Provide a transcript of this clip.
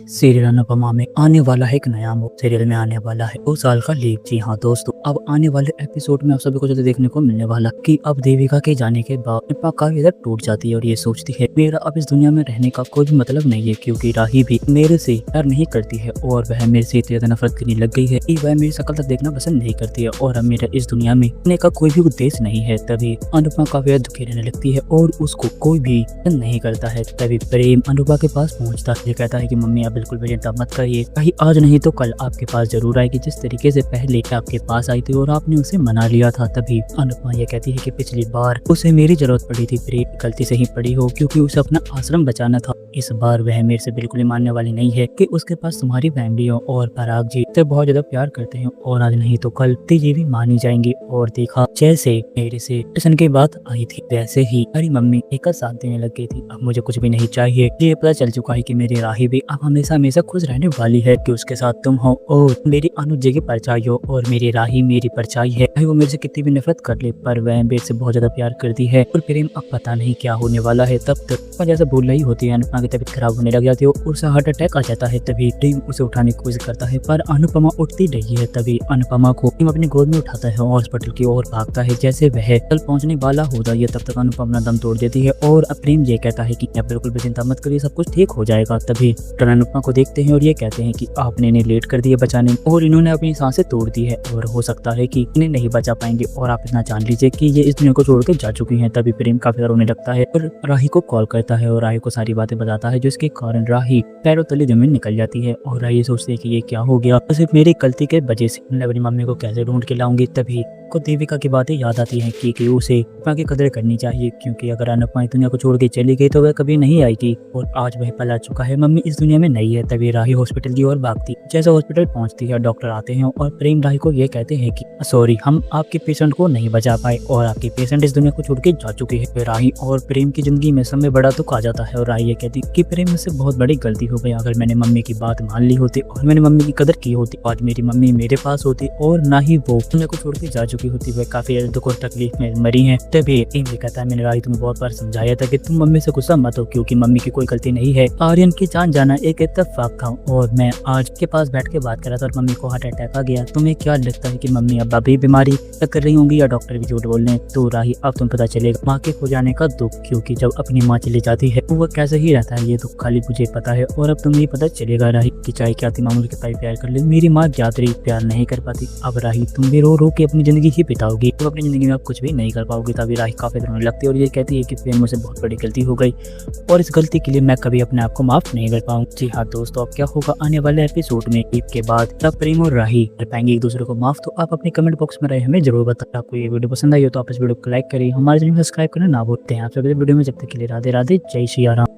Serial Anupama में आने वाला है एक नया मूव। सीरियल में आने वाला है 2 साल का लीप। जी हाँ दोस्तों, अब आने वाले एपिसोड में आप सभी को जो देखने को मिलने वाला कि अब देविका के जाने के बाद अनुपमा काफी ज्यादा टूट जाती है और ये सोचती है मेरा अब इस दुनिया में रहने का कोई भी मतलब नहीं है, क्योंकि राही भी मेरे से प्यार नहीं करती है और वह मेरे से इतनी ज्यादा नफरत करने लग गई है कि वह मेरी शकल तक देखना पसंद नहीं करती है और अब मेरा इस दुनिया में रहने का कोई भी उद्देश्य नहीं है। तभी अनुपमा काफी ज्यादा दुखी रहने लगती है और उसको कोई भी पसंद नहीं करता है। तभी प्रेम अनुपमा के पास पहुंचता है, कहता है कि मम्मी आप बिल्कुल भी चिंता मत करिए, कहीं आज नहीं तो कल आपके पास जरूर आएगी, जिस तरीके से पहले आपके पास आई थी और आपने उसे मना लिया था। तभी अनुपमा ये कहती है कि पिछली बार उसे मेरी जरूरत पड़ी थी, प्रेम गलती से ही पड़ी हो, क्योंकि उसे अपना आश्रम बचाना था। इस बार वह मेरे से बिल्कुल ही मानने वाली नहीं है कि उसके पास तुम्हारी फैमिली हो और पराग जी से बहुत ज्यादा प्यार करते हैं और आज नहीं तो कल जी भी मानी जाएंगी। और देखा जैसे मेरे से स्टेशन की बात आई थी वैसे ही मेरी मम्मी एक साथ देने लग गई थी। अब मुझे कुछ भी नहीं चाहिए, ये पता चल चुका है कि मेरी राही भी अब हमेशा हमेशा खुश रहने वाली है कि उसके साथ तुम हो और मेरी अनुज जी की परछाई हो और मेरी राही मेरी परछाई है। वो मेरे से कितनी भी नफरत कर ले पर वह मेरे से बहुत ज्यादा प्यार करती है और प्रेम अब पता नहीं क्या होने वाला है। तब तक जैसे भूल रही होती है, अनुपमा की तबीयत खराब होने लग जाती है और उसे हार्ट अटैक आ जाता है। तभी प्रेम उसे उठाने की कोशिश करता है पर अनुपमा उठती नहीं है। तभी अनुपमा को प्रेम अपनी गोद में उठाता है और हॉस्पिटल की ओर भागता है। जैसे वह कल पहुंचने वाला होता है तब तक अनुपमा अपना दम तोड़ देती है और प्रेम ये कहता है कि आप बिल्कुल भी चिंता मत करिए, सब कुछ ठीक हो जाएगा। तभी डॉक्टर अनुपमा को देखते हैं और ये कहते हैं कि आपने इन्हें लेट कर दिया बचाने और इन्होंने अपनी सांसें तोड़ दी है और हो सकता है कि इन्हें नहीं बचा पाएंगे और आप इतना जान लीजिए कि ये इस दुनिया को छोड़ के जा चुकी हैं। तभी प्रेम काफी रोने लगता है और राही को कॉल करता है और राही को सारी बातें बताता है, जिसके कारण राही पैरों तले जमीन निकल जाती है और राही सोचती है कि ये क्या हो गया, सिर्फ मेरी गलती के वजह से मैं अपनी मम्मी को कैसे ढूंढ के लाऊंगी। तभी को देविका की बातें याद आती हैं कि उसे अनुपमा की कदर करनी चाहिए, क्योंकि अगर अनुपमा इस दुनिया को छोड़ के चली गई तो वह कभी नहीं आएगी और आज वह पल आ चुका है, मम्मी इस दुनिया में नहीं है। तभी राही हॉस्पिटल की ओर भागती, जैसे हॉस्पिटल पहुंचती है डॉक्टर आते हैं और प्रेम राही को ये कहते हैं कि सॉरी हम आपके पेशेंट को नहीं बचा पाए और आपके पेशेंट इस दुनिया को छोड़ के जा चुके हैं। राही और प्रेम की जिंदगी में समय बड़ा दुख आ जाता है और राही ये कहती कि प्रेम से बहुत बड़ी गलती हो गई, अगर मैंने मम्मी की बात मान ली होती और मैंने मम्मी की कदर की होती आज मेरी मम्मी मेरे पास होती और ना ही वो दुनिया को छोड़ के जा चुकी होती। वह काफी दुख और तकलीफ में मरी है। तभी प्रेम ये कहता है मैंने राही तुम्हें बहुत बार समझाया था कि तुम मम्मी से गुस्सा मत हो, क्योंकि मम्मी की कोई गलती नहीं है, आर्यन की जान जाना एक इत्तेफाक था और मैं आज के पास बैठ के बात कर रहा था और मम्मी को हार्ट अटैक आ गया। तुम्हें क्या लगता है कि मम्मी अब अभी बीमारी कर रही होंगी या डॉक्टर भी झूठ बोल रहे हैं? तो राही अब तुम पता चलेगा माँ के खो जाने का दुख, क्योंकि जब अपनी माँ चली जाती है तो वह कैसे ही रहता है ये दुख खाली मुझे पता है और अब तुम्हें पता चलेगा राही की चाहे क्या थी, मामूली कितना प्यार कर ले, मेरी माँ ज्यादा प्यार नहीं कर पाती। अब राही तुम भी रो रो के अपनी जिंदगी ही बिताओगी, तो अपनी जिंदगी में आप कुछ भी नहीं कर पाओगे। तभी राही काफी रोने लगती है और ये कहती है कि प्रेम मुझसे बहुत बड़ी गलती हो गई और इस गलती के लिए मैं कभी अपने आप को माफ नहीं कर पाऊंगी। जी हाँ दोस्तों, अब क्या होगा आने वाले एपिसोड में ईद के बाद तब प्रेम और राही कर पाएंगे एक दूसरे को माफ? तो आप अपने कमेंट बॉक्स में रहे हमें जरूर बताएं। आपको ये वीडियो पसंद आई हो तो आप इस वीडियो को लाइक करिए, हमारे चैनल को सब्सक्राइब करना ना भूलते हैं। आप सभी वीडियो में जब तक के लिए राधे राधे, जय श्री राम।